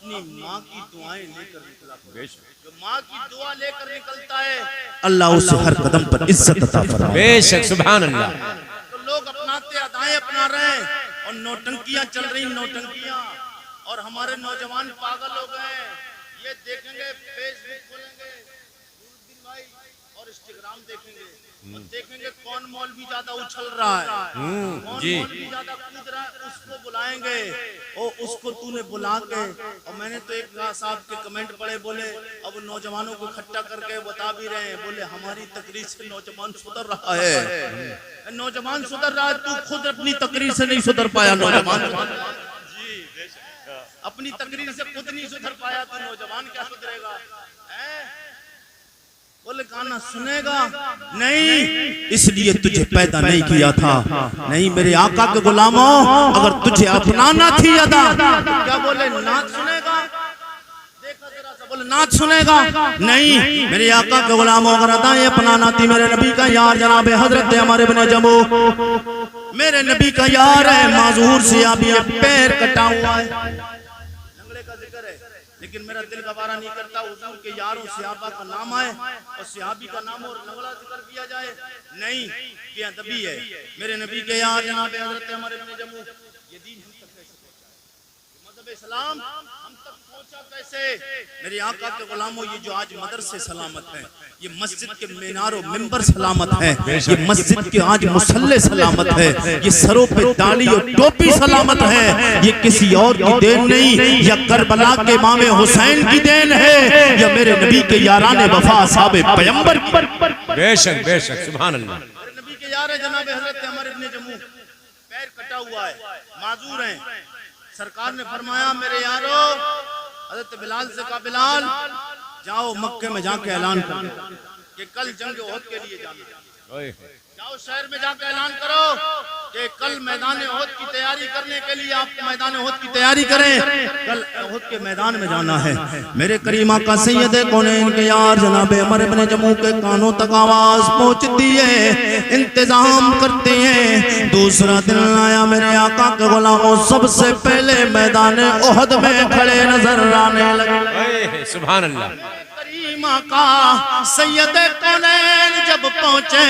अपनी माँ की दुआएं लेकर निकला करो। जो माँ की दुआ लेकर निकलता है अल्लाह उसे हर कदम पर इज्जत अता फरमाए। बेशक सुभान अल्लाह। तो लोग अपनाते अदाएं अपना रहे हैं और नौटंकियां चल रही, नौटंकियां। और हमारे नौजवान पागल हो गए। ये देखेंगे फेसबुक खोलेंगे नूरुद्दीन भाई और इंस्टाग्राम देखेंगे और देखेंगे कौन मौलवी ज्यादा उछल रहा है, कौन मौलवी ज्यादा कूद रहा है, उसको बुलाएंगे। और उसको तूने बुला के, और मैंने तो एक साहब के कमेंट पढ़े, बोले अब नौजवानों को इकट्ठा करके बता भी रहे हैं, बोले हमारी तकरीर से नौजवान सुधर रहा है। नौजवान सुधर रहा है, तू खुद अपनी तकरीर से नहीं सुधर पाया। नौजवान अपनी तकरीर से खुद नहीं सुधर पाया तो नौजवान क्या सुधरेगा? बोले गाना सुनेगा नहीं, इसलिए तुझे पैदा नहीं किया था। नहीं मेरे आका के गुलामों, अगर तुझे अपनाना थी अदा, क्या बोले नाच सुनेगा? देखा जरा सा, बोले नाच सुनेगा नहीं। मेरे आका के गुलामों, अगर अदाएं अपनाना थी, मेरे नबी का यार जनाब हजरत अमर इब्न जमू, मेरे नबी का यार है, माजूर से अभी पैर कटा हुआ है, लंगड़े का जिक्र है, लेकिन मेरा दिल गवारा नहीं करता हुजूर के यारों सहाबा का नाम आए और सहाबी का नाम और लंगड़ा जिक्र किया जाए। नहीं, क्या दबी है। मेरे नबी के यार जनाब हजरत अमर इब्न जमू, ये दीन हम तक कैसे पहुंचा, मज़हब इस्लाम हम तक पहुंचा कैसे? मेरे आका के गुलामों, ये जो आज मदरसे सलामत है, ये मस्जिद के मीनारों मिंबर सलामत है, ये मस्जिद के आज मुसल्ले सलामत है, ये सरों पे दाढ़ी और टोपी सलामत है, ये किसी और की देन नहीं, या करबला के इमाम हुसैन की देन है, या मेरे नबी के याराने वफा साहब पैगंबर की। बेशक बेशक सुभान अल्लाह। मेरे नबी के यार है जनाब हजरत अमर इब्न जमू, पैर कटा हुआ है, माजूर हैं। सरकार ने फरमाया मेरे यारो, हजरत बिलाल से कहा बिलाल जाओ मक्के में जाके ऐलान करो कि कल जंग ओहद के लिए जाना। जाओ शहर में जाकर ऐलान करो कि कल मैदान ओहद की तैयारी करने के लिए आप मैदान ओहद की तैयारी करें, कल ओहद के मैदान में जाना है। मेरे करीमा का सैयद कौनैन के यार जनाब अमर इब्न जमू के कानों तक आवाज पहुंचती है, इंतजाम करते हैं। दूसरा दिन आया, मेरे आका के गुलामों सबसे पहले मैदान ओहद में खड़े नजर आने लगे। सुभान अल्लाह। करीमा का सैयद कौनैन जब पहुंचे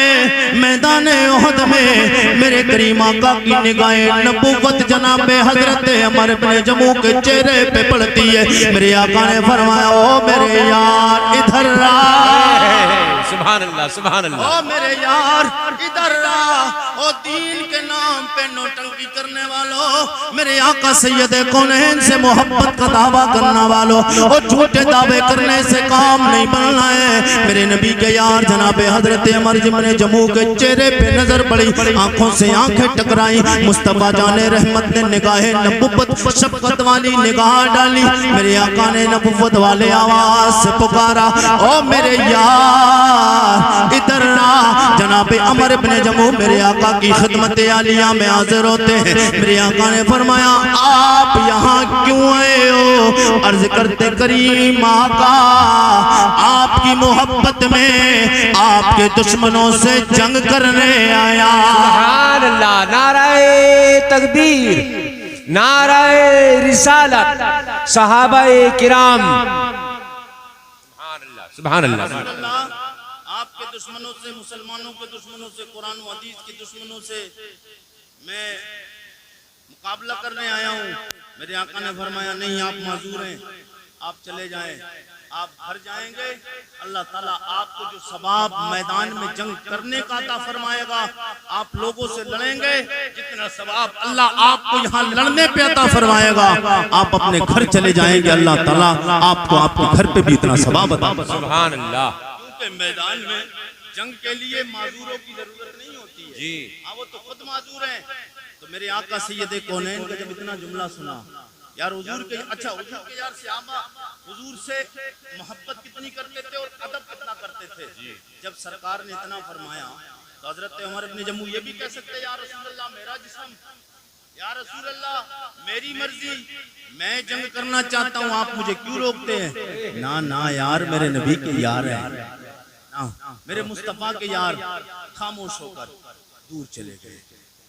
मैदान ओहद में, मेरे करीमा का की निगाहें नबुव्वत जनाब हजरत अमर इब्न जमू के चेहरे पे पड़ती है। मेरे आका ने फरमाया ओ मेरे यार इधर आ, सुभान अल्लाह सुभान अल्लाह। ओ मेरे यार इधर आ, ओ दीन के नाम पे नौटंकी करने वालों, मेरे आका सैयद कौनैन से मोहब्बत का दावा करने वालों, और झूठे दावे करने से काम नहीं बनना है। मेरे नबी के यार जनाब हजरत अमर इब्न जमू के चेहरे पे नजर पड़ी, आंखों से आंखें टकराई। मुस्तफा जाने रहमत ने निगाहें नबुव्वत शफकत वाली निगाह डाली। मेरे आका ने नबुव्वत वाले आवाज से पुकारा ओ मेरे यार इधर आ। जनाब अमर इब्न जमू मेरे आका की खिदमत आलिया में हाजिर होते हैं। मेरे आका ने फरमाया आप यहाँ क्यों आए हो? अर्ज करते करीम आका आपकी मोहब्बत में आपके दुश्मनों से जंग करने आया। सुभान अल्लाह। नाराए तकबीर, नाराए रिसालत, सहाबाए किराम। सुभान अल्लाह सुभान अल्लाह। आपके दुश्मनों से, मुसलमानों के दुश्मनों से, कुरान और हदीस के दुश्मनों से मैं मुकाबला करने आया हूँ। मेरे आका ने फरमाया नहीं आप माजूर हैं, आप चले जाएं, आप घर जाएंगे, अल्लाह ताला आपको जो सवाब मैदान में जंग करने का अता फरमाएगा, आप लोगों से लड़ेंगे, जितना सवाब अल्लाह आपको यहाँ लड़ने पे अता फरमाएगा, आप अपने घर चले जाएंगे, अल्लाह ताला आपको आपके घर पे भी इतना सवाब अता फरमाएगा। सुभान अल्लाह। क्योंकि मैदान में जंग के लिए माजूरों की जरूरत नहीं होती है जी, हाँ वो तो खुद माजूर हैं। तो मेरे आका सैयद कौनैन का जब इतना जुमला सुना, यार हुजूर के, अच्छा हुजूर के यार सहाबा हुजूर से मोहब्बत कितनी करते थे और अदब कितना करते थे। जब सरकार ने इतना फरमाया तो हजरत उमर इब्न जमू ये भी कह सकते या रसूल अल्लाह मेरा जिस्म, या रसूल अल्लाह मेरी मर्जी, मैं जंग करना चाहता हूँ, आप मुझे क्यों रोकते हैं? ना ना यार मेरे नबी के यार है ना, मेरे मुस्तफा के यार। खामोश होकर दूर चले गए।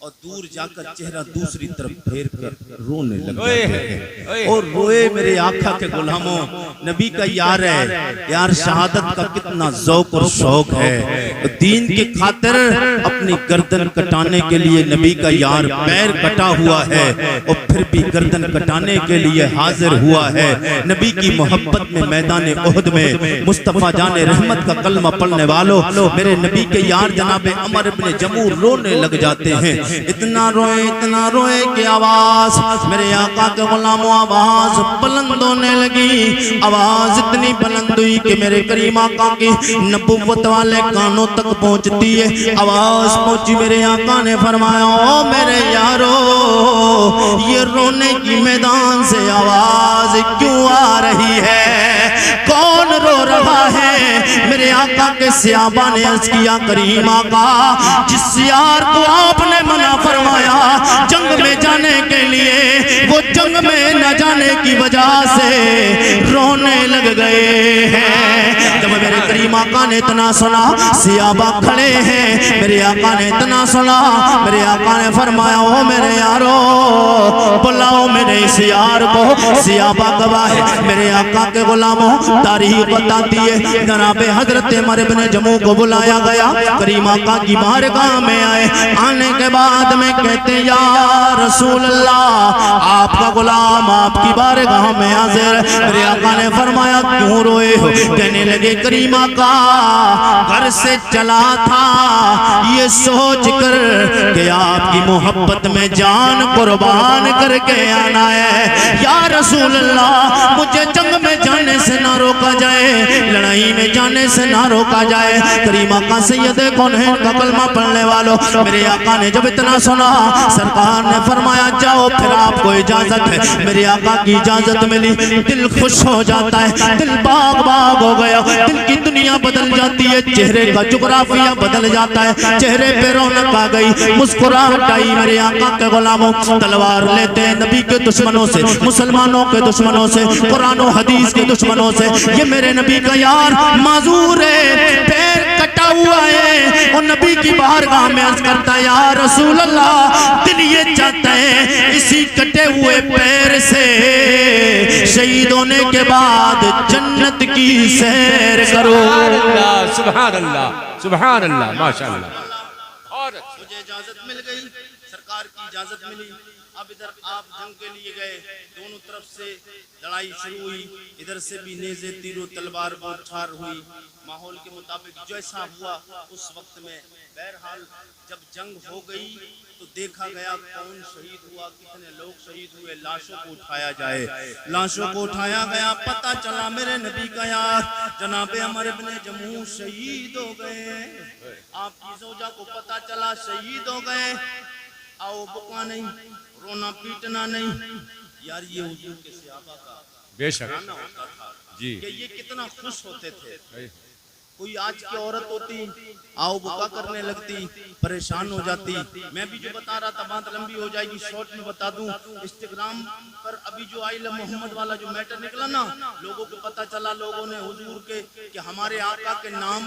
और दूर जाकर चेहरा दूसरी तरफ फेर कर रोने लग ओए जाते है, हैं ओए और रोए मेरे आका के गुलामों। नबी का यार है यार, शहादत का कितना ज़ौक और शौक है। दीन के खातिर अपनी गर्दन कटाने के लिए नबी का यार पैर कटा हुआ है और फिर भी गर्दन कटाने के लिए हाजिर हुआ है। नबी की मोहब्बत में मैदान उहद में मुस्तफ़ा जाने रहमत का कलमा पढ़ने वालों, मेरे नबी के यार जनाबे अमर इब्ने जमूह रोने लग जाते हैं। इतना रोए कि आवाज मेरे आका के गुलामों आवाज बुलंद होने लगी। आवाज इतनी बुलंद हुई कि मेरे करीम आका की नबुव्वत वाले कानों तक पहुंचती है। आवाज पहुंची, मेरे आका ने फरमाया ओ मेरे यारो, ये रोने की मैदान से आवाज क्यों आ रही है? कौन रो रहा है? मेरे आका के सहाबा ने अर्ज किया करीम आका, जिस यार को आपने मना फरमाया जंग में जाने के लिए, वो जंग में न जाने की वजह से रोने लग गए हैं। जब मेरे करीम आका ने इतना सुना, सहाबा खड़े हैं, मेरे आका ने इतना सुना, मेरे आका ने फरमाया ओ मेरे यारो, बुलाओ मेरे इस यार को। सहाबा गवाह है, मेरे आका के गुलामों तारीख बताती है, जनाबे हजरत उमर इब्ने जमूह को बुलाया गया, करीम आका की बारगाह में आए। आने के बाद में कहते या रसूल अल्लाह, आपका गुलाम आपकी बारगाह में हाजिर। मेरे आका ने फरमाया क्यों रोए हो? कहने लगे करीम आका, घर से चला था ये सोच कर कि आपकी मोहब्बत में जान कुर्बान करके आना है। या रसूल अल्लाह, मुझे जंग में जाने से ना रोका जाए, लड़ाई में जाने से ना रोका जाए। करीम आका सैयद कौनैन का कलमा पढ़ने वालों, मेरे आका ने जब इतना सुना, सरकार ने फरमाया जाओ फिर आपको इजाजत है। मेरे आका की इजाजत मिली, दिल खुश हो जाता है, दिल बाग बाग हो गया, दिल की दुनिया बदल जाती है, चेहरे का जुगराफिया बदल जाता है, चेहरे पे रौनक आ गई, मुस्कुराहट आई। मेरे आका के गुलामों तलवार लेते हैं नबी के दुश्मनों से, मुसलमानों के दुश्मनों से, कुरान और हदीस के दुश्मनों से। ये मेरे नबी का यार माजूर है, पैर कटा हुआ है, और नबी की बारगाह में अर्ज करता है या रसूल अल्लाह, दिल ये चाहता है इसी कटे हुए पैर से शहीद होने के बाद जन्नत की सैर करो। सुभान अल्लाह, सुभान अल्लाह, माशाअल्लाह। और मुझे इजाजत मिल गई, सरकार की इजाजत मिली। अब इधर आप जंग के लिए गए, दोनों तरफ से लड़ाई शुरू हुई, इधर से भी नेज़े तीरों तलवार बौछार हुई। माहौल के मुताबिक जैसा हुआ उस वक्त में, बहरहाल जब जंग हो गई तो देखा गया कौन शहीद हुआ, कितने लोग शहीद हुए, लाशों को उठाया जाए। लाशों को उठाया गया, पता चला मेरे नबी का यार जनाबे उमर इब्ने जमूह शहीद हो गए। आपकी ज़ौजा को पता चला शहीद हो गए। आओ बुका नहीं, रोना पीटना नहीं यार, ये हुजूर के सहाबा का बेशक होता था जी, कि ये कितना खुश होते थे। कोई आज की औरत होती आओ बुका करने लगती, परेशान हो जाती। मैं भी जो बता रहा था बात लंबी हो जाएगी, शॉर्ट में बता दूं। इंस्टाग्राम पर अभी जो आइला मोहम्मद वाला जो मैटर निकला ना, लोगों को पता चला, लोगों ने हुजूर के कि हमारे आका के नाम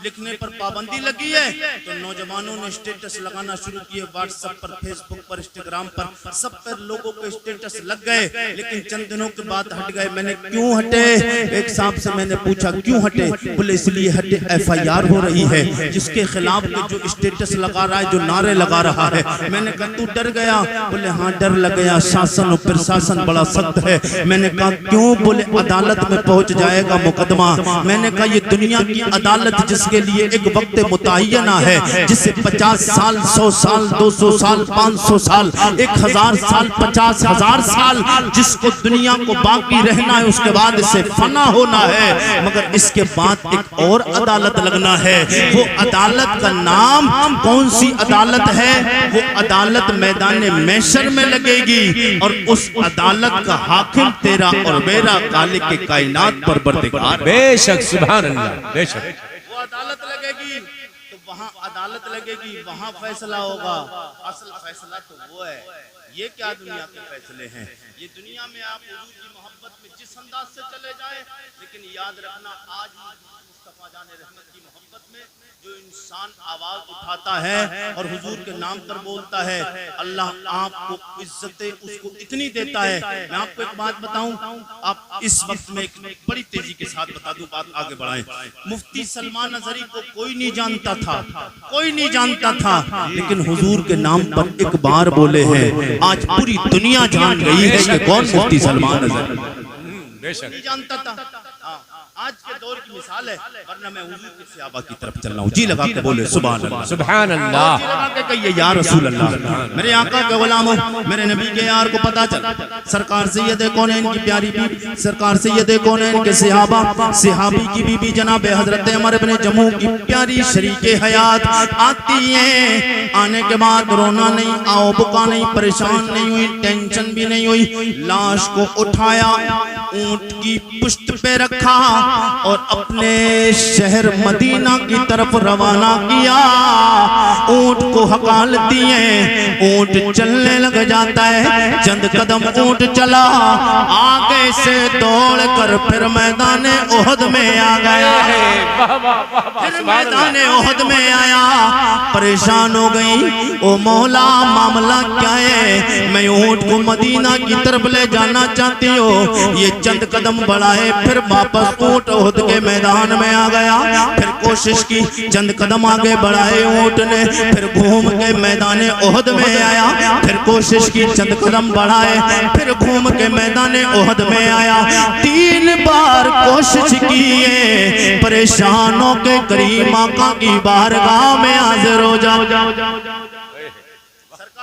लिखने पर पाबंदी लगी है, तो नौजवानों ने स्टेटस लगाना शुरू किए, व्हाट्सएप पर, फेसबुक पर, इंस्टाग्राम पर, सब पर लोगों के स्टेटस लग गए। लेकिन चंद दिनों के बाद हट गए। मैंने क्यों हटे? एक साहब से मैंने पूछा क्यों हटे? बोले इसलिए हटे, FIR हो रही है, जिसके खिलाफ जो स्टेटस लगा रहा है, जो नारे लगा रहा है। मैंने कहा तू डर गया? बोले हाँ डर लग गया, शासन और प्रशासन बड़ा सख्त है। मैंने कहा क्यों? बोले अदालत में पहुंच जाएगा मुकदमा। मैंने कहा ये दुनिया की अदालत जिसके लिए एक वक्त मुतय्यना है, जिसे 50 साल, 100 साल, 200 साल, 500 साल, 1000 साल, 50,000 साल, जिसको दुनिया को बाकी रहना है, उसके बाद इसे फना होना है, मगर इसके बाद एक और अदालत लगना है। वो अदालत का नाम कौन सी अदालत है? वो अदालत मैदान महशर में लगेगी, और उस अदालत का हाकिम तेरा और मेरा खालिक के कायनात परवरदिगार। बेशक, सुभान अल्लाह, बेशक। वो अदालत लगेगी तो वहाँ अदालत लगेगी, वहाँ फैसला होगा। असल फैसला तो वो है। ये क्या दुनिया के फैसले हैं? ये दुनिया में आप हुजूर की मोहब्बत में जिस अंदाज से चले जाए, लेकिन याद रखना आज मुस्तफा जाने रहमत की मोहब्बत में जो इंसान आवाज उठाता है और हुजूर के नाम पर बोलता है, अल्लाह आपको इज्जत उसको इतनी देता है। मैं आपको एक बात बताऊं, आप इस वक्त में एक बड़ी तेजी के साथ बता दूं, बात आगे बढ़ाएं। मुफ्ती सलमान अजहरी को कोई नहीं जानता था, कोई नहीं जानता था, लेकिन हुजूर के नाम पर एक बार बोले हैं, आज पूरी दुनिया जान गई है कि कौन मुफ्ती सलमान अजहरी। बेशक नहीं जानता था। आज के दौर की मिसाल है, वरना मैं हुजूर के सहाबा की तरफ चल रहा हूँ। जी लगा के बोले सुभान अल्लाह, सुभान अल्लाह। जी लगा के कहिए या रसूल अल्लाह। मेरे आका के गुलामों, मेरे नबी के यार को पता चल, सरकार सैयद कौनैन की प्यारी बीबी, सरकार सैयद कौनैन के सहाबा, सहाबी की बीबी जनाब हजरत उमर इब्ने जमू की प्यारी शरीके हयात आती है। आने के बाद रोना नहीं, आओ बुका नहीं, परेशान नहीं हुई, टेंशन भी नहीं हुई। लाश को उठाया, ऊंट की पुश्त पे रखा और अपने शहर मदीना की तरफ रवाना किया। ऊंट को हकाल दिए, ऊंट चलने लग जाता है। चंद कदम ऊंट चला, आगे से दौड़ कर फिर मैदान ओहद में आ गया। फिर मैदान ओहद में आया, परेशान हो गई, ओ मौला मामला क्या है? मैं ऊंट को मदीना की तरफ ले जाना चाहती हूँ। ये चंद कदम बढ़ाए, फिर वापस ऊंट ओहद के मैदान में आ गया। फिर कोशिश की, चंद कदम आगे बढ़ाए ऊंट ने, फिर घूम के मैदान ओहद में आया। फिर कोशिश की, चंद कदम बढ़ाए, फिर घूम के मैदान ओहद में आया। 3 बार कोशिश की है, परेशानों के करीम आका की बारगाह में हाजिर हो जाओ। सरकार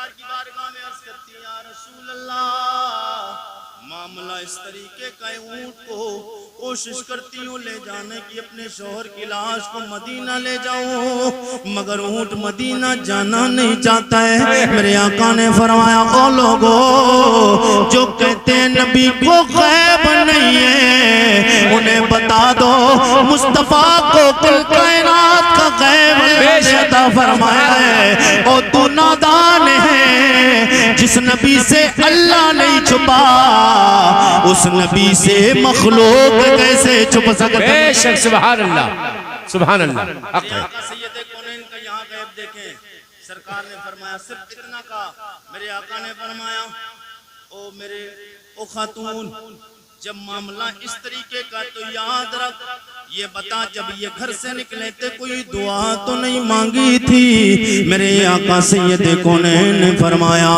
की बारगाह में अर्ज करती है, या रसूल अल्लाह, मामला इस तरीके का ऊंट को कोशिश करती हूँ ले जाने की, अपने शोहर की लाश को मदीना ले जाऊं, मगर ऊंट मदीना जाना नहीं चाहता है। मेरे आका ने फरमाया, ओ लोगो जो कहते हैं नबी को गैब नहीं है, उन्हें बता दो मुस्तफा को कुल कायनात का गैब अता फरमाया है। ओ तू नादान है, जिस नबी से अल्लाह नहीं छुपा, उस नबी से मखलूक कैसे छुप सकते? बेशक सुभान अल्लाह, सुभान अल्लाह। सैयद कौनैन का यहाँ गैब देखें। सरकार ने फरमाया सिर्फ इतना का। मेरे आका ने फरमाया, ओ मेरे ओ खातून, जब मामला इस तरीके का तो याद रख, ये बता जब ये घर से निकले थे कोई दुआ तो नहीं मांगी थी? मेरे आका सैयद कौनैन ने फरमाया,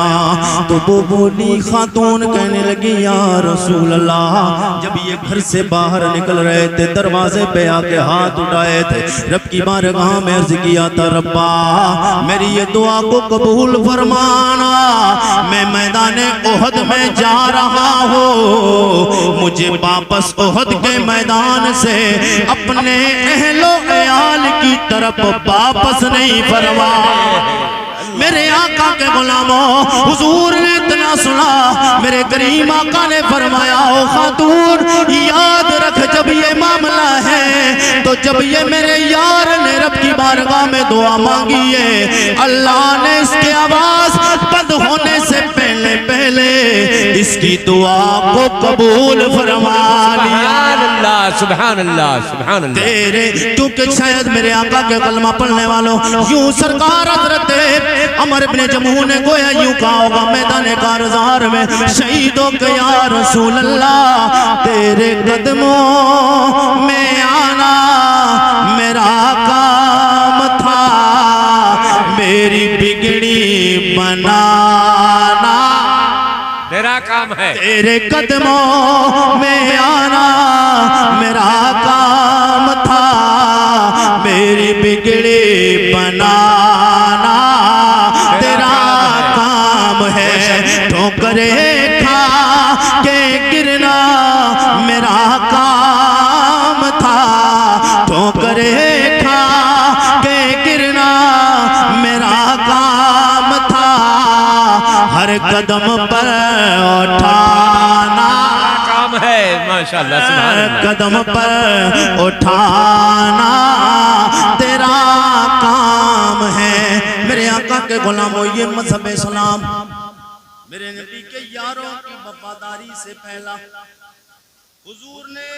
तो वो बोली खातून कहने लगी, या रसूल अल्लाह, जब ये घर से बाहर निकल रहे थे, दरवाजे पे आके हाथ उठाए थे, रब की बारगाह में अर्ज किया था, रब्बा मेरी ये दुआ को कबूल फरमाना, मैं मैदान ओहद में जा रहा हूँ, मुझे वापस ओहद के मैदान से अपने अहलो अयाल की तरफ वापस नहीं फरमा। मेरे आका के गुलामों, हुजूर ने इतना सुना, मेरे करीम आका ने फरमाया, ओ खातून याद रख, जब ये मामला है तो जब ये मेरे यार ने रब की बारगाह में दुआ मांगी है, अल्लाह ने इसकी आवाज बंद होने से पहले पहले इसकी दुआ को कबूल फरमा लिया। सुभान अल्लाह, सुभान अल्लाह। तेरे क्योंकि शायद मेरे आका के कलमा पढ़ने वालों, यूं सरकार हज़रत उमर इब्ने जमू ने गोया यूं कहा होगा मैदान कारज़ार में, शहीदों के या रसूल अल्लाह, तेरे कदमों में आना मेरा काम था, मेरी बिगड़ी बनाना मेरा काम है। तेरे कदमों में आना मेरा काम था, मेरी बिगड़ी बनाना तेरा काम है, ठोकरे खा के गिरना मेरा काम था, ठोकरे खा के गिरना मेरा काम था, हर कदम पर उठाना काम है, माशाअल्लाह, सुभान अल्लाह। कदम पर उठाना तेरा काम है। मेरे आका के गुलामों, ये मजहब इस्लाम मेरे नबी के यारों की वफादारी से पहला हुजूर ने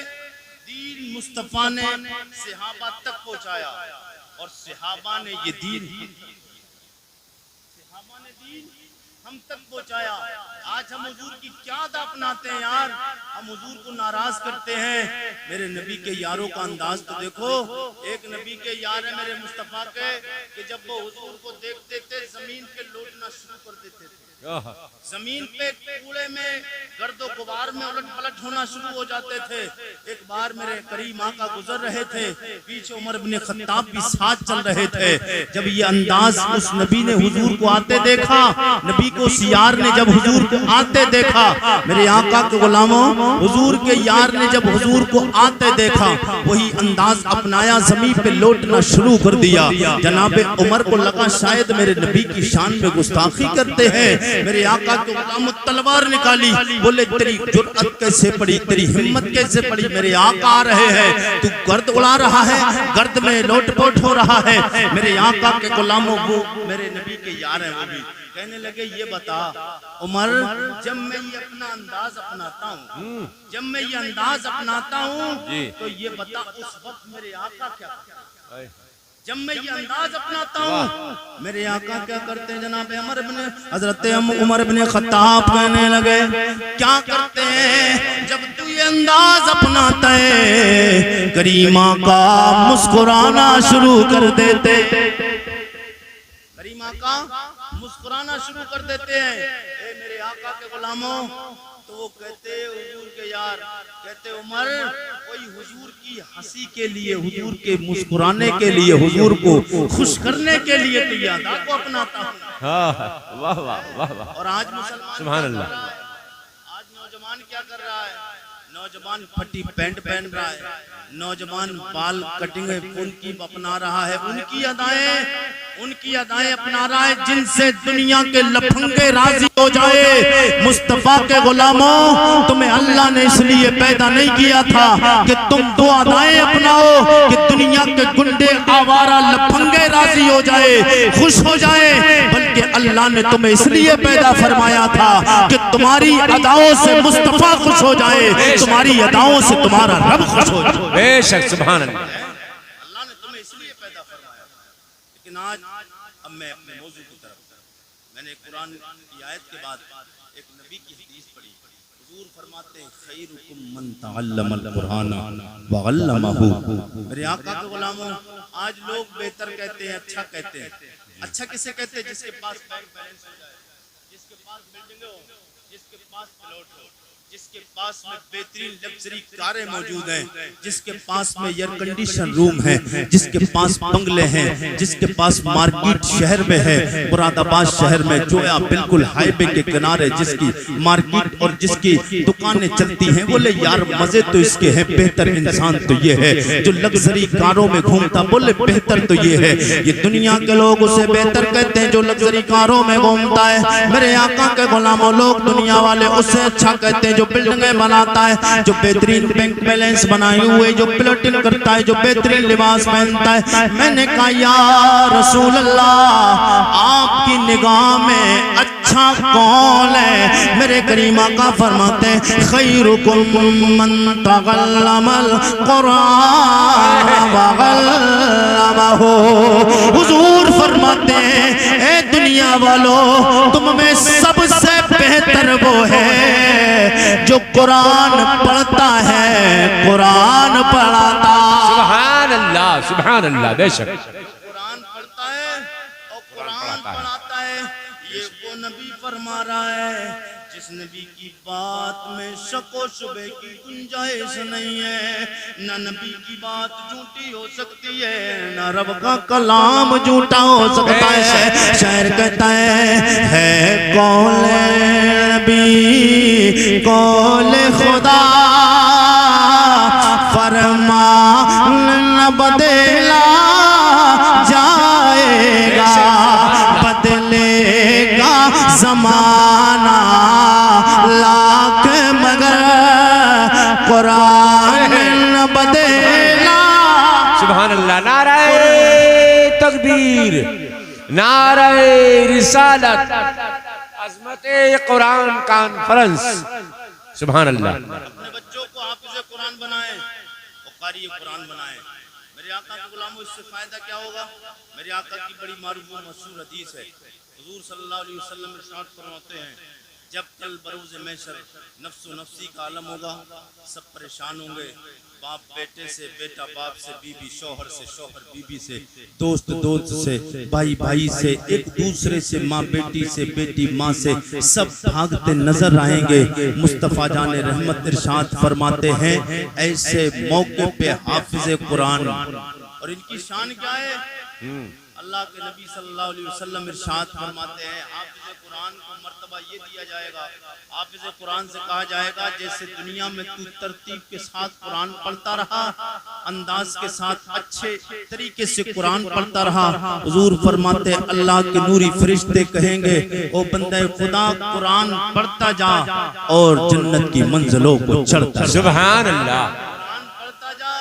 दीन मुस्तफा ने सहाबा तक पहुंचाया और सहाबा ने ये दीन हम तक पहुंचाया। आज हम हुजूर की क्या अदा अपनाते हैं यार, हम हुजूर को नाराज करते हैं। मेरे नबी के यारों का अंदाज तो देखो। एक नबी के यार है मेरे मुस्तफा के कि जब वो हुजूर को देखते थे जमीन पे लौटना शुरू कर देते थे। जमीन पे कूड़े में गर्दो गुबार में उलट पलट होना शुरू हो जाते थे। एक बार मेरे करीम आका गुजर रहे थे, पीछे उमर इब्ने खत्ताब भी साथ चल रहे थे। जब ये अंदाज उस नबी ने हुजूर को आते देखा, नबी को उस यार ने जब हुजूर को आते देखा, मेरे आका के गुलामों हुजूर के यार ने जब हुजूर को आते देखा, वही अंदाज अपनाया, जमीन पे लौटना शुरू कर दिया। जनाबे उमर को लगा शायद मेरे नबी की शान में गुस्ताखी करते हैं। मेरे आका के गुलाम तलवार निकाली, बोले तेरी जुर्अत कैसे पड़ी, तेरी हिम्मत कैसे पड़ी, मेरे आका आ रहे हैं, तू गर्द उड़ा रहा है, गर्द में लोटपोट हो रहा है। मेरे आका के गुलामों को मेरे नबी के यार हैं, वो भी कहने लगे ये बता उमर, जब मैं ये अपना अंदाज अपनाता हूँ, जब मैं ये अंदाज अपनाता हूँ तो ये बता उस वक्त मेरे आका क्या करते हैं? जब मैं ये अंदाज अपनाता हूँ मेरे आका क्या करते हैं? जनाब हजरत उमर इब्ने खत्ताब कहने लगे क्या करते हैं? जब तू ये अंदाज अपनाता है करीमा का मुस्कुराना शुरू कर देते, करीमा का मुस्कुराना शुरू कर देते हैं। ए मेरे आका के गुलामों, तो वो कहते हुजूर के यार, कहते उमर कोई हुजूर की हंसी के लिए, हुजूर के मुस्कुराने के लिए, हुजूर को खुश करने के लिए तो ये अदा को अपनाता हूँ। वाह वाह वाह वाह। और आज मुसलमान सुभान अल्लाह, आज नौजवान क्या कर रहा है? नौजवान फटी पैंट पहन रहा है, नौजवान बाल कटिंग उनकी अपना रहा है, उनकी अदाएं अपना रहा है जिनसे दुनिया के लफंगे राजी हो जाए। मुस्तफा के गुलामों, तुम्हें अल्लाह ने इसलिए पैदा नहीं किया था कि तुम दो अदाएं अपनाओ कि दुनिया के गुंडे आवारा लफंगे राजी हो जाए, खुश हो जाए, बल्कि अल्लाह ने तुम्हें इसलिए पैदा फरमाया था कि तुम्हारी अदाओं से मुस्तफा खुश हो जाए, तुम्हारी अदाओं से तुम्हारा रब खुश हो जाए। बेशक सुभान अल्लाह। अल्लाह ने तुम्हें इसलिए पैदा फरमाया। लेकिन आज अब मैं अपने मौजू की तरफ, मैंने कुरान की आयत के बाद एक नबी की हदीस पढ़ी। हुजूर फरमाते हैं खैरुकुम मन तअल्लमल कुरान व अल्लमहु। मेरे आका के गुलामों, आज लोग बेहतर कहते हैं, अच्छा कहते हैं। अच्छा किसे कहते हैं? जिसके पास बैंक बैलेंस हो जाए, जिसके पास बिल्डिंग हो, जिसके पास प्लॉट हो, जिसके पास में बेहतरीन लग्जरी कारें मौजूद हैं, जिसके पास में एयर कंडीशन रूम है, जिसके पास बंगले हैं, जिसके पास मार्केट शहर में है, मुरादाबाद शहर में जोया बिल्कुल हाईवे के किनारे जिसकी मार्केट और जिसकी दुकानें चलती हैं, बोले यार मजे तो इसके हैं, बेहतर इंसान तो ये है जो लग्जरी कारों में घूमता, बोले बेहतर तो ये है। ये दुनिया के लोग उसे बेहतर कहते हैं जो लग्जरी कारों में घूमता है। मेरे आका के गुलामों, लोग दुनिया वाले उससे अच्छा कहते हैं जो बिल्डिंगें बनाता है, जो बेहतरीन बैंक बैलेंस बनाए हुए, जो प्लॉटिंग करता है, जो बेहतरीन लिबास पहनता है। मैंने कहा या रसूल अल्लाह, आपकी निगाह में अच्छा कौन है? मेरे करीमा का फरमाते हैं खैरुकुम मन तअल्लमल कुरान व अल्लमहु। हुजूर फरमाते हैं ए दुनिया वालों, तुम में सबसे बेहतर वो है जो कुरान पढ़ता है, कुरान पढ़ाता। सुभान अल्लाह सुभान अल्लाह। बेशक कुरान पढ़ता है और कुरान पढ़ाता है। ये वो नबी फरमा रहा है जिस नबी की बात में शको शुबे की गुंजाइश नहीं है। न नबी की बात झूठी हो सकती है, न रब का कलाम झूठा हो सकता है। शायर कहता है कौल नबी कौल खुदा, फरमान न बदला जाएगा, बदलेगा ज़माना लाख मगर कुरान न बदला। सुभान अल्लाह। नाराए तकबीर, नाराए रिसालत, अज़मते कुरान कॉन्फ्रेंस। सुभान अल्लाह। अपने बच्चों को हाफिज़े कुरान बनाएं, और कारी कुरान बनाए। मेरे आका के गुलामों, इससे फायदा क्या होगा? मेरे आका की बड़ी मारूफ मशहूर हदीस है। हुजूर सल्लल्लाहु अलैहि वसल्लम इरशाद फरमाते हैं, जब कल बरोज़ महशर नफ्सो नफ्सी का आलम होगा, सब परेशान होंगे, बाप बेटे से, बेटा बाप से, बीबी शौहर से, शौहर बीबी से, दोस्त दोस्त से, भाई भाई से, एक दूसरे से, माँ बेटी से, बेटी माँ से, सब भागते नजर आएंगे। मुस्तफ़ा जान रहमत इरशाद फरमाते हैं, ऐसे मौके पे हाफिज़ कुरान, और इनकी शान क्या है? अल्लाह के नबी सल्लल्लाहु अलैहि वसल्लम इरशाद फरमाते हैं, हाफिज़ कुरान को मर्तबा ये दिया जाएगा, हाफिज़ कुरान से कहा जाएगा, जैसे दुनिया में तू तरतीब के साथ कुरान पढ़ता रहा, अंदाज के साथ अच्छे तरीके से कुरान पढ़ता रहा, हुजूर फरमाते अल्लाह के नूरी फरिश्ते कहेंगे, ओ बंदे खुदा कुरान पढ़ता जा और जन्नत की मंजिलों को चढ़ता जा। सुभान अल्लाह। कुरान पढ़ता जा,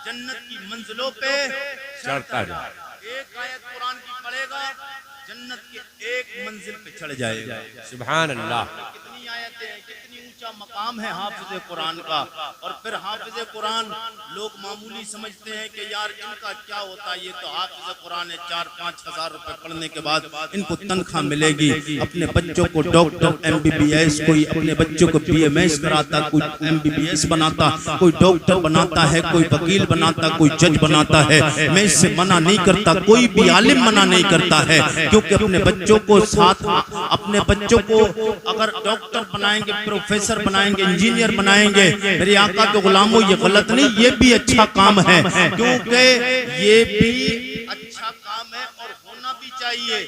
जन्नत की मंजिलों पे चढ़ता जा। एक आयत कुरान की पढ़ेगा, जन्नत के एक मंजिल पे चढ़ जाएगा। सुभान अल्लाह। कितनी आयतें हैं, कितनी ऊंचा मकाम है हाफिज़ कुरान का। और फिर हाफिज़ कुरान लोग मामूली समझते हैं कि यार इनका क्या होता है, ये तो हाफिज़ कुरान है, 4-5 हज़ार रुपए पढ़ने के बाद इनको तनख्वाह मिलेगी। अपने बच्चों को डॉक्टर MBBS, कोई अपने बच्चों को BMS कराता, कोई MBBS बनाता, कोई डॉक्टर बनाता है, कोई वकील बनाता, कोई जज बनाता है। मैं इससे मना नहीं करता, कोई भी आलिम मना नहीं करता है, क्योंकि अपने बच्चों को साथ, अपने बच्चों को अगर डॉक्टर बनाएंगे, प्रोफेसर बनाएंगे, इंजीनियर बनाएंगे, मेरे आका के गुलामों, ये गलत नहीं, ये भी अच्छा काम है, क्योंकि ये भी अच्छा काम है और होना भी चाहिए,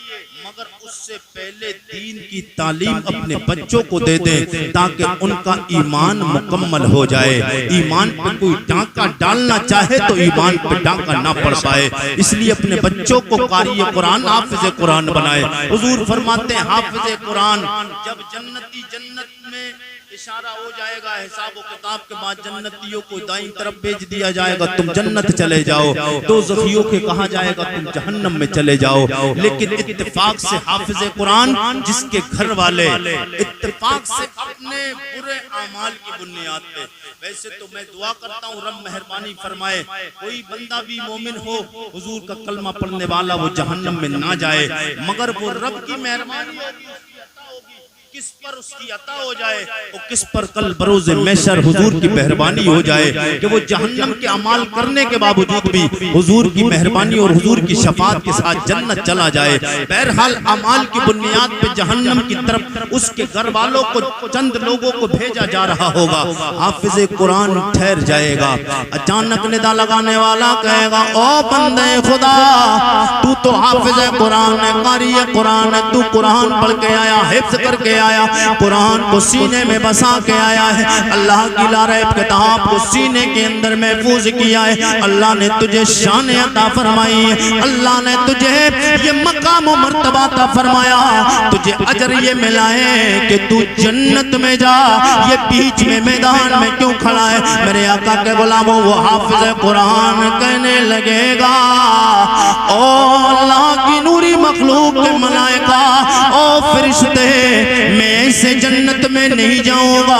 मगर उससे पहले दीन की तालीम अपने बच्चों को दे दें, ताकि उनका ईमान मुकम्मल हो जाए। ईमान पे कोई डांका डालना चाहे तो ईमान पे डांका ना पड़ पाए, इसलिए अपने बच्चों को कारी कुरान, हाफिज़ कुरान बनाए। हुजूर फरमाते हैं, हाफिज़ कुरान जब जन्नती जन्नत में इशारा हो जाएगा, हिसाब व किताब के बाद जन्नतियों को दाईं तरफ भेज दिया जाएगा, तुम जन्नत चले जाओ, तो ज़खियों के कहा जाएगा तुम जहन्नम में चले जाओ। लेकिन इत्तेफाक से हाफिज़ कुरान, जिसके घर वाले इत्तेफाक से अपने बुरे अमाल की बुनियाद पे, वैसे तो मैं दुआ करता हूँ रब मेहरबानी फरमाए, कोई बंदा भी मोमिन हो, हुजूर का कलमा पढ़ने वाला, वो जहन्नम में ना जाए, मगर वो रब की मेहरबानी होगी, किस पर उसकी अता हो जाए, और किस पर कल बरोज़े महशर हुजूर की मेहरबानी हो जाए कि वो जहन्नम के अमाल करने के बावजूद भी हुजूर की मेहरबानी और हुजूर की शफाअत के साथ जन्नत चला जाए। बहरहाल अमाल की बुनियाद पे जहन्नम की तरफ उसके घर वालों को, चंद लोगों को भेजा जा रहा होगा। हाफिज़ कुरान ठहर जाएगा, अचानक निदा लगाने वाला कहेगा, ओ बंदे खुदा, तू तो हाफिज़ कुरान है, कारी कुरान है, तू कुरान पढ़ के आया, हिफ्ज़ करके आया, कुरान को सीने में बसा के आया है, अल्लाह की लारैब किताब को सीने के अंदर महफूज किया है, अल्लाह ने तुझे शान अता फरमाई है, अल्लाह ने तुझे ये मकाम व मर्तबा अता फरमाया, तुझे अजर ये मिला है कि तू जन्नत में जा। ये बीच में मैदान में क्यों खड़ा है? मेरे आका के गुलामों, वो हाफिज़ कुरान कहने लगेगा, ओ अल्लाह की नूरी मखलूक के मलाइका, ओ फरिश्ते, मैं ऐसे जन्नत में नहीं जाऊंगा।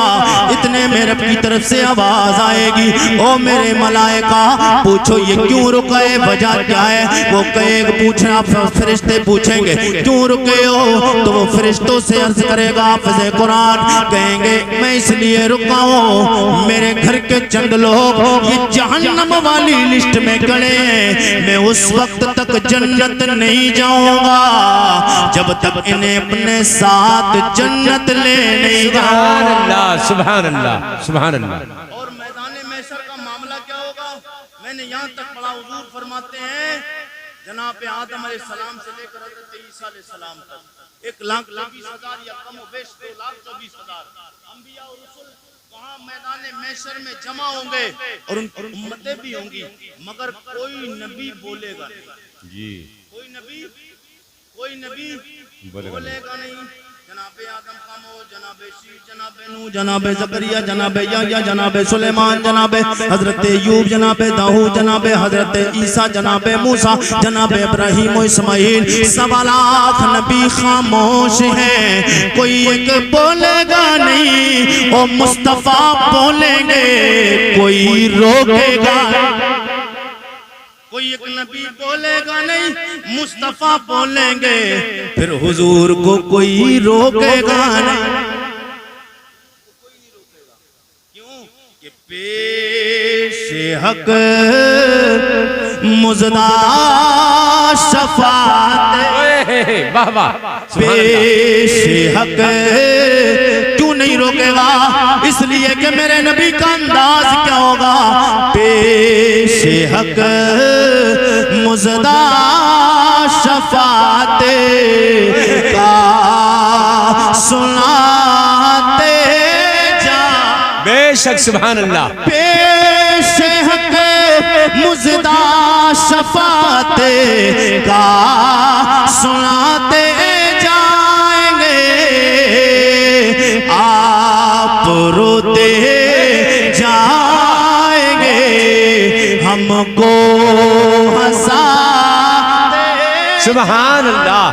इतने में रब की तरफ से आवाज आएगी, ओ मेरे मलाइका, पूछो ये क्यों रुके, वजह क्या है? वो कहेगा, पूछना, फरिश्ते पूछेंगे क्यों रुके हो, तो वो फरिश्तों से अर्ज करेगा, हाफिज़ कुरान कहेंगे, मैं इसलिए रुका हूँ, मेरे घर के चंद लोग ये जहन्नम वाली लिस्ट में गड़े हैं, मैं उस वक्त तक जन्नत नहीं जाऊंगा जब तक इन्हें अपने साथ जन्नत ले नहीं सुभान अल्लाह, सुभान अल्लाह, सुभान अल्लाह। और मैदान महशर का मामला क्या होगा? मैंने यहाँ तक पढ़ा, हुजूर फरमाते हैं, जनाब आदम अलैहिस्सलाम से लेकर हज़रत ईसा अलैहिस्सलाम तक 1,24,000 या कम बेश 2,24,000 अंबिया और रसूल वहाँ मैदान महशर में जमा होंगे और उनकी उम्मतें भी होंगी, मगर कोई नबी बोलेगा नहीं जी, कोई नबी बोलेगा नहीं। जनाबे आदम खामोश, जनाबे शीश, जनाबे नूह, जनाबे जकरिया, जनाबे याह्या, जनाबे सुलेमान, जनाबे हजरत अय्यूब, जनाबे दाऊद, जनाबे हजरत ईसा, जनाबे मूसा, जनाबे इब्राहीम और इस्माइल, 1.25 लाख नबी खामोश हैं, कोई एक बोलेगा नहीं, ओ मुस्तफा बोलेंगे, कोई रोकेगा, कोई एक नबी बोलेगा नहीं, मुस्तफा बोलेंगे, फिर हुजूर को कोई रोकेगा नहीं। क्यों कि पेशे हक मुजदा शफात, वाह वाह, पेशे हक क्यों नहीं रोकेगा? इसलिए कि मेरे नबी का अंदाज क्या होगा? पेशे हक मुजदा शफाते का सुनाते जा। बेशक सुभान अल्लाह। पेशे हक मुजदा शफाते का सुनाते जाएंगे, आप रोते जाएंगे, हमको हंसाते। सुभान अल्लाह,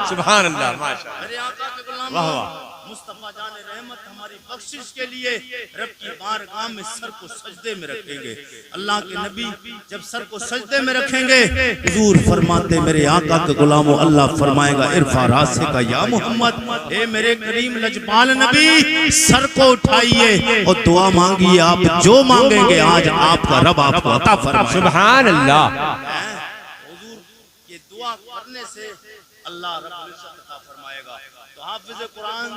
सुभान अल्लाह, माशाअल्लाह, मेरे आका के गुलाम वाह वाह। मुस्तफा जाने रहमत हमारी बख्शिश के लिए रब की बारगाह में सर को सजदे में रखेंगे। अल्लाह के नबी जब सर को सजदे में रखेंगे, हुजूर फरमाते मेरे आका के गुलामों, अल्लाह फरमाएगा इरफा रासे का या मोहम्मद, ए मेरे करीम लजपाल नबी, सर को उठाइए और दुआ मांगिए, आप जो मांगेंगे आज आपका रब आपको अता फरमाएगा। सुभान अल्लाह। हुजूर ये दुआ करने से अल्लाह रब्बुल इज्जत अता फरमाएगा। तो हाफिज़ कुरान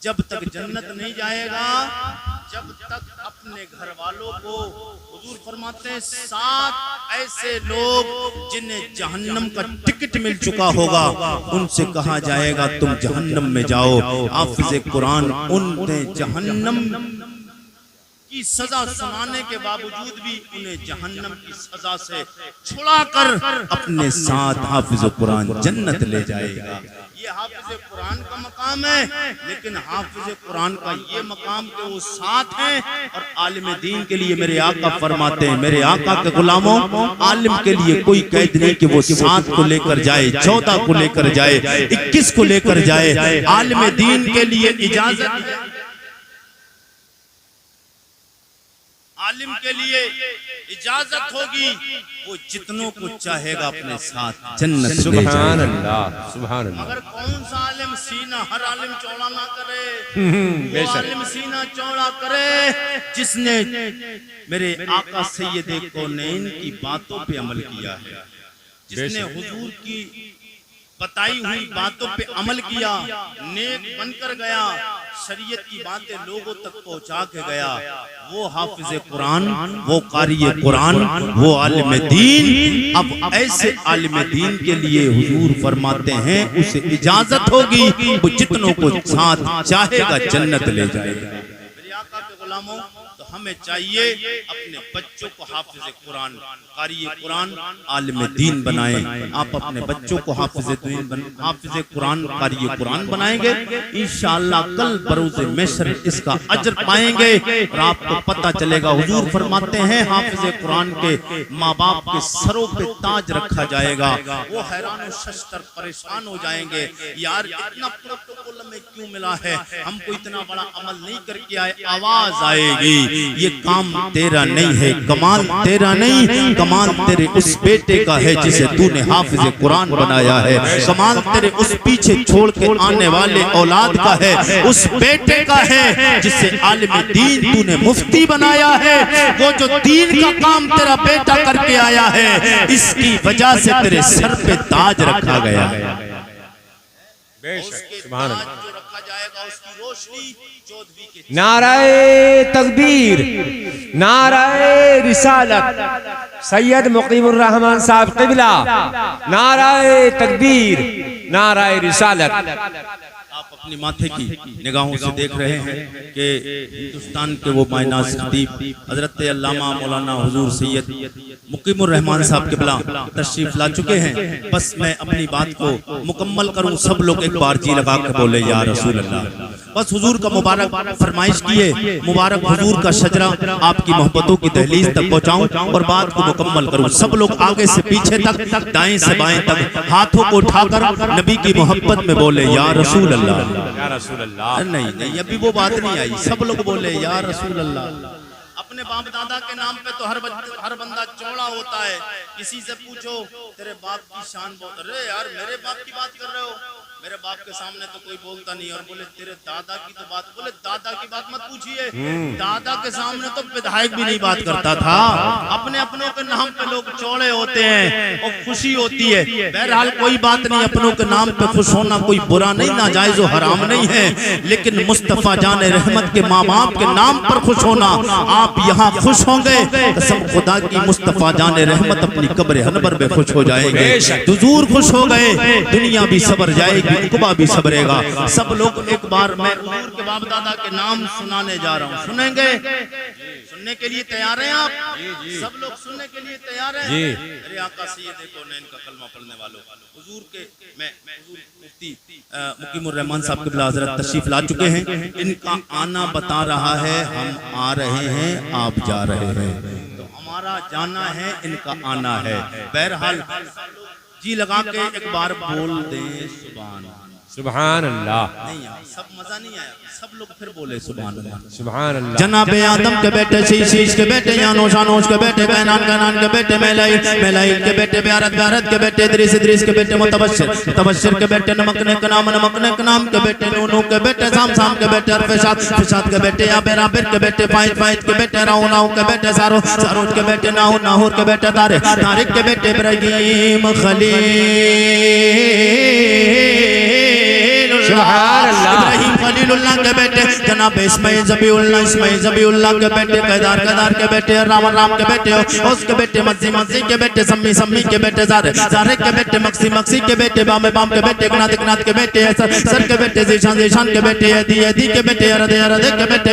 जब तक जन्नत नहीं जाएगा, जब तक अपने घर वालों को, हुजूर फरमाते हैं 7 ऐसे लोग जिन्हें जहन्नम का टिकट मिल चुका होगा, उनसे कहा जाएगा तुम जहन्नम में जाओ। हाफिज़ कुरान उन्हें जहन्नम की सजा सुनाने के बावजूद भी उन्हें जहन्नम की सजा से छुड़ाकर अपने साथ हाफिज़ कुरान जन्नत ले जाएगा। ये हाफिज़ कुरान का मकाम है, लेकिन हाफिज़ कुरान का ये मकाम के वो साथ हैं। और आलिम दीन के लिए मेरे आका फरमाते हैं, मेरे आका के गुलामों, आलिम के लिए कोई कैद नहीं कि वो 7 को लेकर जाए, 14 को लेकर जाए, 21 को लेकर जाए। आलिम दीन के लिए इजाजत, आलिम के लिए इजाजत होगी, वो जितनों को चाहेगा अपने साथ जन्नत ले सुभान जाएगा। अल्लाह, सुभान अल्लाह। मगर कौन सा आलिम सीना, हर आलिम चौड़ा ना करे, वो बेशक। आलिम सीना चौड़ा करे जिसने मेरे आका सैयदे कौनैन की बातों पे अमल किया है, जिसने हुजूर की बताई हुई बातों पे अमल किया, नेक बनकर गया, शरीयत की बातें लोगों तक पहुंचा के गया, वो हाफिज़ कुरान, वो कारी कुरान, वो आलिम दीन। अब ऐसे आलिम दीन के लिए हुजूर फरमाते हैं उसे इजाजत होगी, वो जितनों को साथ चाहेगा जन्नत ले जाएगा। मेरे आका के गुलामों, तो हमें चाहिए अपने बच्चों को हाफिज़ कुरान, कारी कुरान, आलिम दीन बनाएं। आप अपने बच्चों को हाफिज़ कुरान, कारी कुरान बनाएंगे, इंशाअल्लाह कल बरोज़े महशर इसका अजर पाएंगे। और आपको पता चलेगा, हुजूर फरमाते हैं हाफिज़ कुरान के माँ बाप के सरों पे ताज रखा जाएगा। वो हैरान और शश्तर परेशान हो जाएंगे, यार इतना प्रोटोकॉल में क्यों मिला है, हमको इतना बड़ा अमल नहीं करके आए। आवाज आएगी, ये काम तेरा नहीं है, कमाल तेरा नहीं, कमाल तेरे उस बेटे का है जिसे तूने हाफिज़ कुरान बनाया है, कमाल तेरे उस पीछे छोड़ के आने वाले औलाद का है, उस बेटे का है जिसे आलिम दीन तूने मुफ्ती बनाया है। वो जो दीन का काम तेरा बेटा करके आया है, इसकी वजह से तेरे सर पे ताज रखा गया है। बेशक सुभान अल्लाह। जो रखा जाएगा उसकी रोशनी चौधरी के नाराए तकबीर, नाराए रिसालत, सैयद मुकीमुर रहमान साहब क़िबला, नाराए तकबीर, नाराए रिसालत। आप अपनी माथे की निगाहों से देख रहे हैं कि हिंदुस्तान के वो मायनाज खतीब हजरत अल्लामा मौलाना हुजूर सैयद मुकीमुर रहमान साहब किबला तशरीफ ला चुके हैं। बस मैं अपनी बात को मुकम्मल करूं, सब लोग एक बार जी लगा के बोले या रसूल अल्लाह। बस हुजूर का मुबारक फरमाइश किए, मुबारक हुजूर का शजरा आपकी मोहब्बतों की दहलीज तक पहुंचाऊं और बात को मुकम्मल करूं। सब लोग आगे से पीछे तक, दाएं से बाएं तक हाथों को उठाकर नबी की मोहब्बत में बोले या रसूल अल्लाह, या रसूल अल्लाह। नहीं अभी वो बात नहीं आई। सब लोग बोले या रसूल अल्लाह। अपने बाप दादा के नाम पे तो हर बंदा चौड़ा होता है। किसी से पूछो तेरे बाप की शान बहुत, अरे यार मेरे बाप की बात कर रहे हो, मेरे बाप के सामने तो कोई बोलता नहीं। और बोले तेरे दादा की तो बात, बोले दादा की बात मत पूछिए, दादा के सामने तो विधायक भी नहीं बात करता था। अपने अपनों के नाम पे लोग चौड़े होते हैं और खुशी होती है। बहरहाल कोई बात नहीं, अपनों के नाम पे खुश होना कोई बुरा नहीं, नाजायज और हराम नहीं है। लेकिन मुस्तफा जान रहमत के माँ बाप के नाम पर खुश होना, आप यहाँ खुश होंगे, कसम खुदा की मुस्तफा जान रहमत अपनी कब्र हनबर में खुश हो जाएंगे। हुजूर खुश हो गए, दुनिया भी सबर जाएगी, उकबा भी सबरेगा। सब लोग एक बार मैं हुजूर के बाप दादा के नाम सुनाने जा रहा हूँ, सुनेंगे? सुनने के लिए तैयार हैं आप? सब लोग सुनने के लिए तैयार हैं? अरे आका सैयद कौनैन का कलमा पढ़ने वालों, हुजूर के मैं हुजूर मुफ्ती मुकीमुर रहमान साहब के बिला हजरत तशरीफ ला चुके हैं। इनका आना बता रहा है, हम आ रहे हैं, आप जा रहे हैं, तो हमारा जाना है, इनका आना है। बहरहाल जी लगा के एक बार बोल दें सुभान अल्लाह। नहीं यार, सब मजा नहीं आया, सब लोग फिर बोले सुभान अल्लाह। सुभान अल्लाह। जनाबे आदम के बेटे शीश के बेटे यानोश के बेटे कैनान के बेटे मेलाइल के बेटे ब्यारत के बेटे इद्रीस के बेटे मुतबश्शिर के बेटे नमकने के नाम के बेटे नूनू के बेटे साम के बेटे अरफशाद के बेटे आबिर के बेटे फाइद के बेटे राउ के बेटे सारोज के बेटे नाहूर के बेटे तारिक के बेटे इब्राहीम इब्राहिम खलीलुल्लाह के बेटे जनाब इस्माइल ज़बीउल्लाह के बेटे केदार के बेटे राम के बेटे उसके बेटे मस्सी के बेटे सम्मी के बेटे ज़ारे के बेटे मक्सी के बेटे बाम के बेटे कनात के बेटे सर के बेटे ज़ीशान के बेटे यदी के बेटे अरद के बेटे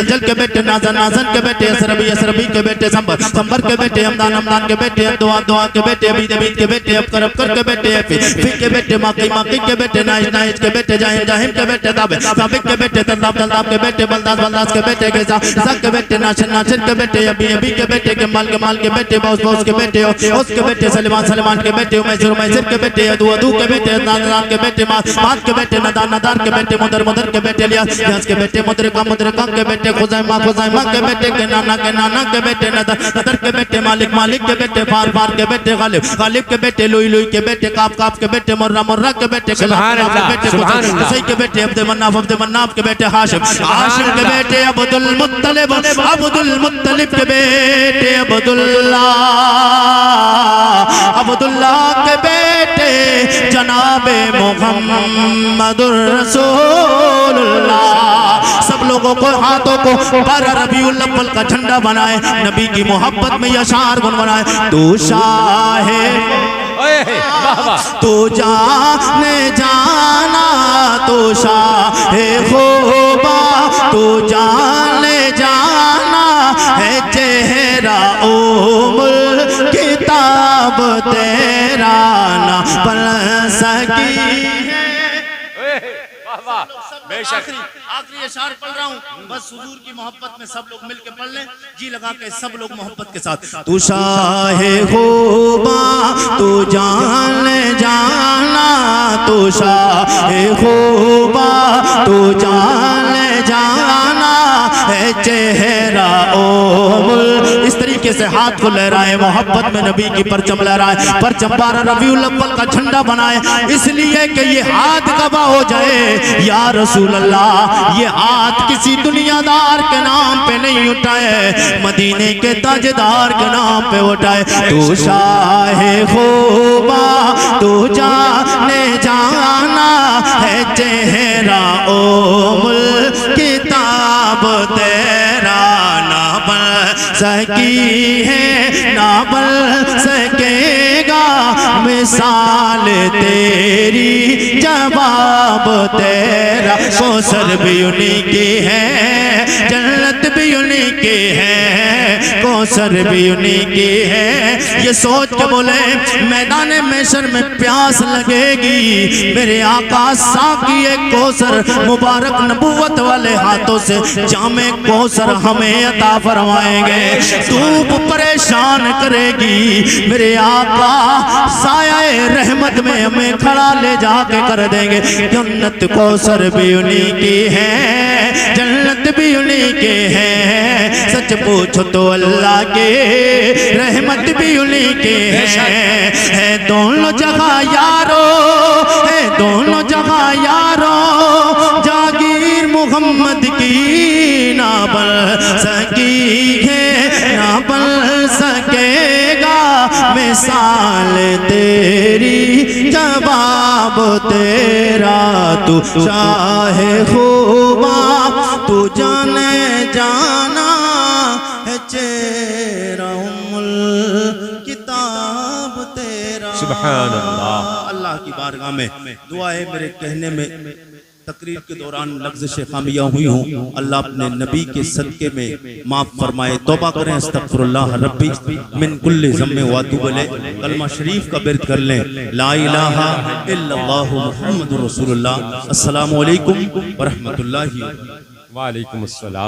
जल के बेटे नाज़न के बेटे असरबी के बेटे संबर के बेटे हमदान के बेटे दुआ के बेटे अबीद के बेटे अबकर के बेटे फी के बेटे माकी के बेटे नाइज के बेटे जाहिम के बेटे साबिक के बेटे तल्लाब के बेटे बलदास के बेटे के बेटे नासिर के बेटे अबी के बेटे कमाल के बेटे बौस के बेटे उसके बेटे सलमान के बेटे मैसर के बेटे अदू के बेटे नान के बेटे मात के बेटे नदार के बेटे मुदर के बेटे लियास के बेटे मुदरका के बेटे खुजैमा के बेटे के नाना के बेटे नदर के बेटे मालिक के बेटे फार के बेटे गालिब के बेटे लुई के बेटे काफ के बेटे मुर्रा के बेटे सही के बेटे अब्दुल मन्नाफ के बेटे हाशिम के बेटे अब्दुल मुत्तलिब के बेटे अब्दुल्लाह के बेटे जनाबे मुहम्मदुर रसूलुल्लाह। सब लोगों को हाथों को 12 रबीउल अव्वल का झंडा बनाए, नबी की मोहब्बत में यशार गुनगुनाए। तू शाहे तू जाने जाना तू शाहे खूबा तू जाने जाना है चेहरा उम्र किताब तेरा ना पढ़ सकी है। आखिरी इशार पढ़ रहा हूँ, बस हुजूर की मोहब्बत में सब लोग मिलके पढ़ लें, जी लगा के सब लोग मोहब्बत के साथ। तू शाहे खूबा तू जाने जाना तू शाहे खूबा तू जाने जाना है चेहरा ओमुल। इस तरीके से हाथ को लहराए, मोहब्बत में नबी की परचम लहराए, परचम 12 रबीउल अव्वल का झंडा बनाए, इसलिए कि ये हाथ कबा हो जाए या रसूल अल्लाह। ये हाथ किसी दुनियादार के नाम पे नहीं उठाए, मदीने के ताजदार के नाम पे उठाए। तू शाहे खूबा तू जाने जाना है चेहरा ओमुल किताब तेरा ना बन सकी है ना बन सकेगा मिसाल तेरी जवाब तेरा। कौसर भी उन्हीं की है, जन्नत भी उन्हीं की है, कौसर भी उन्हीं की है। ये सोच के बोले मैदान महशर में प्यास लगेगी, मेरे आका साकी कौसर मुबारक नबूवत वाले हाथों से जामे कौसर हमें अता फरमाएंगे। धूप परेशान करेगी, मेरे आका साया रहमत में हमें खड़ा ले जाके कर देंगे। जन्नत कौसर भी उन्हीं की है, जन्नत भी उन्हीं के है। सच पूछो तो अल्लाह के रहमत भी उन्हीं के है दोनों जगह यारो, है दोनों जगह यारो। जागीर मोहम्मद की ना बन सकी है, ना बन सकेगा मिसाल तेरी जवाब तेरा। तू चाहे खूबा तू जाने जाना है, चेहरा उम्मुल किताब तेरा। सुभान अल्लाह। अल्लाह की बारगाह में दुआ है, मेरे कहने में तकरीर के दौरान लफ्ज़ खामियां हुई हूँ, अल्लाह अपने नबी के सदके में माफ़ फरमाए। तौबा करें, अस्तगफिरुल्लाह रब्बी मिन कुल्ली ज़म्मे व अतूबु इलैह। कलमा शरीफ का बिर्द कर लें, ला इलाहा इल्लल्लाहु मुहम्मदुर रसूलुल्लाह। अस्सलामु अलैकुम व रहमतुल्लाहि। वालेकुम अस्सलाम।